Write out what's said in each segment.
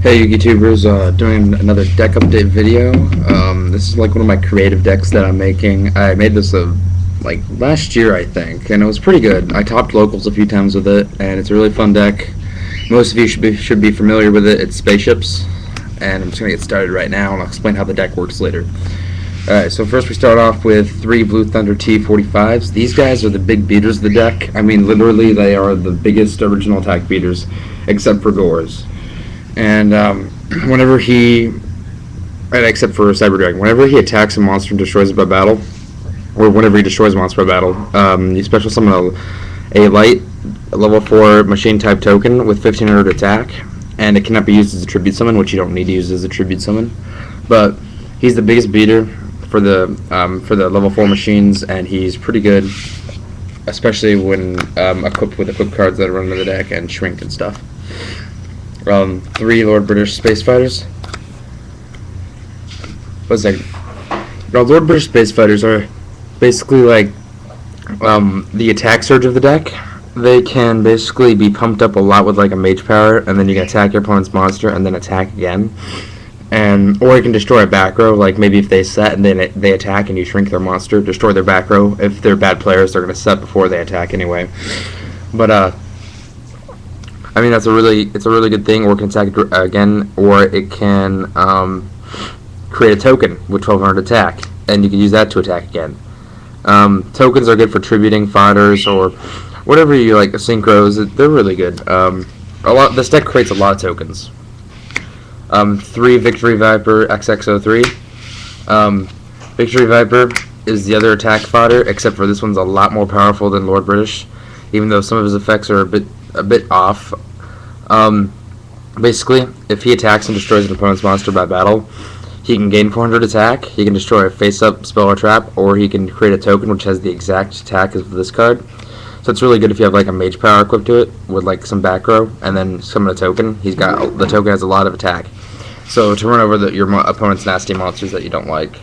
Hey YouTubers, doing another deck update video. This is like one of my creative decks that I'm making. I made this like last year, I think, and it was pretty good. I topped locals a few times with it, and it's a really fun deck. Most of you should be familiar with it. It's spaceships, and I'm just gonna get started right now, and I'll explain how the deck works later. Alright, so first we start off with 3 Blue Thunder T45s. These guys are the big beaters of the deck. I mean, literally, they are the biggest original attack beaters, except for Gores. And except for Cyber Dragon, whenever he attacks a monster and destroys it by battle, or whenever he destroys a monster by battle, you special summon a light level 4 machine type token with 1500 attack, and it cannot be used as a tribute summon, which you don't need to use as a tribute summon. But he's the biggest beater for the level 4 machines, and he's pretty good, especially when equipped with equipped cards that run into the deck and shrink and stuff. 3 Lord British Space Fighters. What's that? Lord British Space Fighters are basically like the attack surge of the deck. They can basically be pumped up a lot with like a mage power, and then you can attack your opponent's monster and then attack again. Or you can destroy a back row, like maybe if they set and then they attack and you shrink their monster, destroy their back row. If they're bad players, they're going to set before they attack anyway. But I mean, it's a really good thing. Or it can attack again, or it can create a token with 1200 attack, and you can use that to attack again. Tokens are good for tributing fighters or whatever you like. Synchros, they're really good. This deck creates a lot of tokens. 3 Victory Viper XXO3. Victory Viper is the other attack fodder, except for this one's a lot more powerful than Lord British, even though some of his effects are a bit off. Basically, if he attacks and destroys an opponent's monster by battle, he can gain 400 attack, he can destroy a face-up spell or trap, or he can create a token which has the exact attack as this card. So it's really good if you have like a mage power equipped to it with like some back row, and then summon a token. The token has a lot of attack, so to run over your opponent's nasty monsters that you don't like.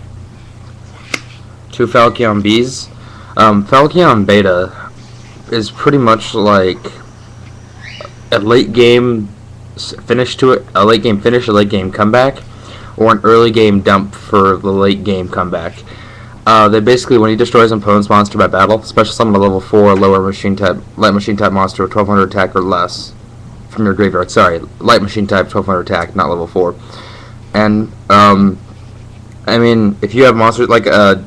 2 Falchion Bees. Falchion Beta is pretty much like a late game finish to it, a late game finish, a late game comeback, or an early game dump for the late game comeback. They basically, when he destroys an opponent's monster by battle, special summon a level 4 lower light machine type monster with 1200 attack or less from your graveyard. Sorry, light machine type 1200 attack, not level 4. And I mean, if you have monsters like a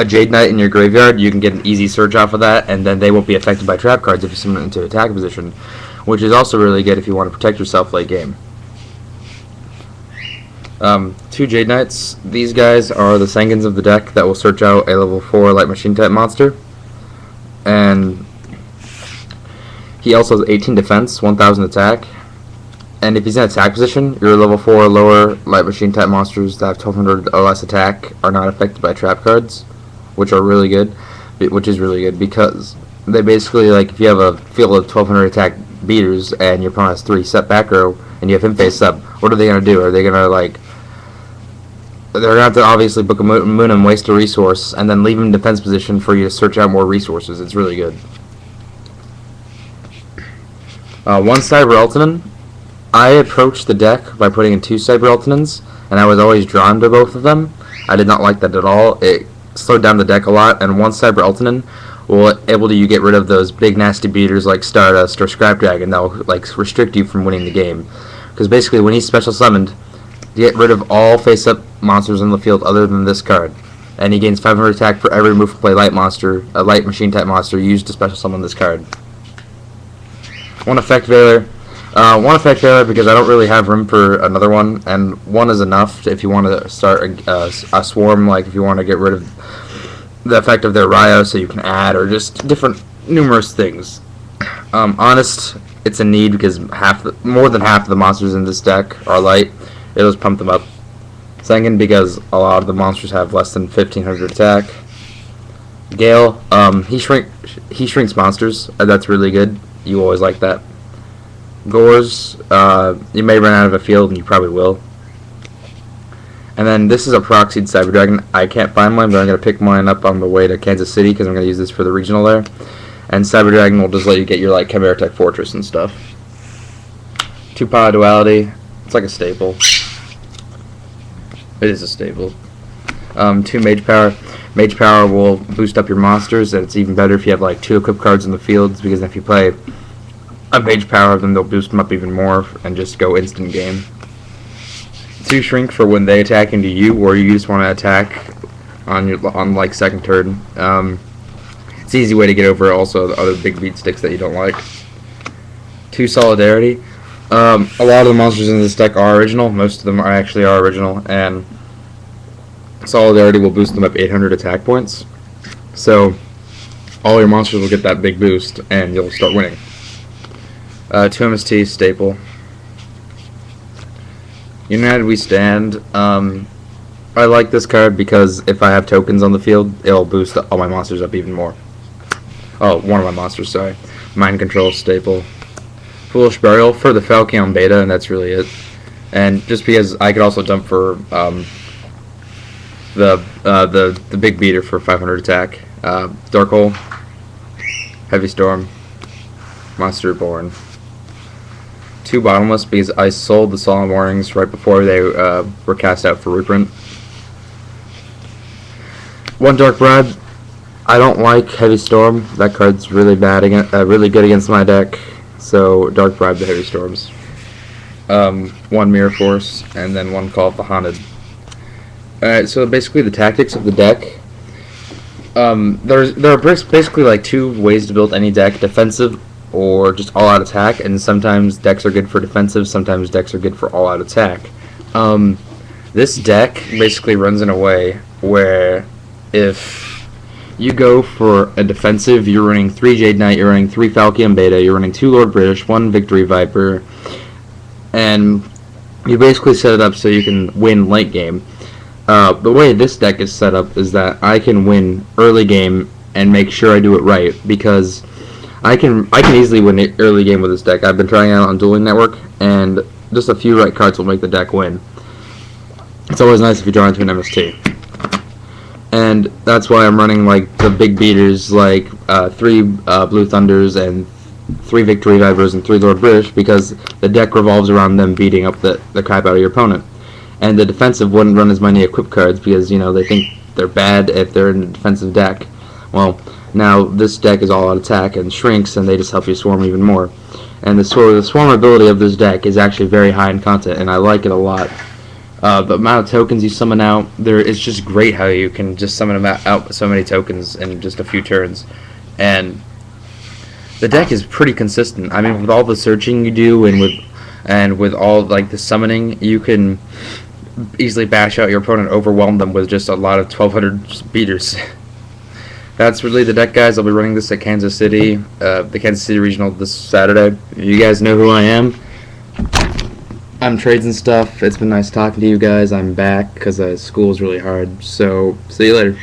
Jade Knight in your graveyard, you can get an easy search off of that, and then they won't be affected by trap cards if you summon it into attack position, which is also really good if you want to protect yourself late game. 2 Jade Knights. These guys are the Sangins of the deck that will search out a level 4 light machine type monster, and he also has 18 defense, 1000 attack, and if he's in attack position, your level 4 or lower light machine type monsters that have 1200 or less attack are not affected by trap cards, which is really good because they basically, like, if you have a field of 1200 attack beaters and your opponent has 3 set back row and you have him face up, what are they going to do? Are they going to, like, they're going to have to obviously book a moon and waste a resource and then leave him in defense position for you to search out more resources. It's really good. 1 Cyber Ultiman. I approached the deck by putting in 2 Cyber Ultimans, and I was always drawn to both of them. I did not like that at all. It slowed down the deck a lot, and 1 Cyber Ultiman will able to get rid of those big nasty beaters like Stardust or Scrap Dragon that will like restrict you from winning the game. Because basically, when he's special summoned, you get rid of all face-up monsters in the field other than this card, and he gains 500 attack for every move to play light machine type monster used to special summon this card. 1 Effect Veiler. 1 Effect Veiler because I don't really have room for another one, and 1 is enough if you want to start a swarm, like if you want to get rid of the effect of their Ryo so you can add, or just different numerous things. Honest, it's a need because more than half of the monsters in this deck are light. It'll just pump them up. Second, because a lot of the monsters have less than 1500 attack. Gale, he shrinks monsters. That's really good. You always like that. Gores, you may run out of a field, and you probably will. And then this is a proxied Cyber Dragon. I can't find mine, but I'm going to pick mine up on the way to Kansas City because I'm going to use this for the regional there. And Cyber Dragon will just let you get your like Chimera Tech Fortress and stuff. 2 power duality. It's like a staple. It is a staple. 2 mage power. Mage power will boost up your monsters, and it's even better if you have like 2 equip cards in the fields, because if you play a mage power, then they'll boost them up even more and just go instant game. 2 shrink for when they attack into you, or you just want to attack on like second turn. It's an easy way to get over also the other big beat sticks that you don't like. 2 solidarity. A lot of the monsters in this deck are original. Most of them are original, and solidarity will boost them up 800 attack points. So all your monsters will get that big boost, and you'll start winning. 2 MST staple. United We Stand. I like this card because if I have tokens on the field, it'll boost all my monsters up even more. Oh, one of my monsters, sorry. Mind Control staple. Foolish Burial for the Falcon beta, and that's really it. And just because I could also jump for the big beater for 500 attack. Dark Hole, Heavy Storm, Monster Reborn. 2 Bottomless because I sold the Solemn Warnings right before they were cast out for reprint. 1 Dark Bribe. I don't like Heavy Storm. That card's really bad really good against my deck. So Dark Bribe the Heavy Storms. 1 Mirror Force, and then 1 Call of the Haunted. Alright, so basically the tactics of the deck. There are basically like 2 ways to build any deck: defensive or just all-out attack. And sometimes decks are good for defensive, sometimes decks are good for all-out attack. This deck basically runs in a way where if you go for a defensive, you're running 3 Jade Knight, you're running 3 Falcon Beta, you're running 2 Lord British, 1 Victory Viper, and you basically set it up so you can win late game. The way this deck is set up is that I can win early game and make sure I do it right, because I can easily win the early game with this deck. I've been trying it out on Dueling Network, and just a few right cards will make the deck win. It's always nice if you draw into an MST. And that's why I'm running like the big beaters, like 3 Blue Thunders and 3 Victory Vipers and 3 Lord British, because the deck revolves around them beating up the crap out of your opponent. And the defensive wouldn't run as many equip cards because, you know, they think they're bad if they're in a defensive deck. Well, now this deck is all out attack and shrinks, and they just help you swarm even more. And the swarm ability of this deck is actually very high in content, and I like it a lot. The amount of tokens you summon out, it's just great how you can just summon them out so many tokens in just a few turns. And the deck is pretty consistent. I mean, with all the searching you do and with all like the summoning, you can easily bash out your opponent, overwhelm them with just a lot of 1200 beaters. That's really the deck, guys. I'll be running this at Kansas City, the Kansas City Regional this Saturday. You guys know who I am. I'm trades and stuff. It's been nice talking to you guys. I'm back because school is really hard. So, see you later.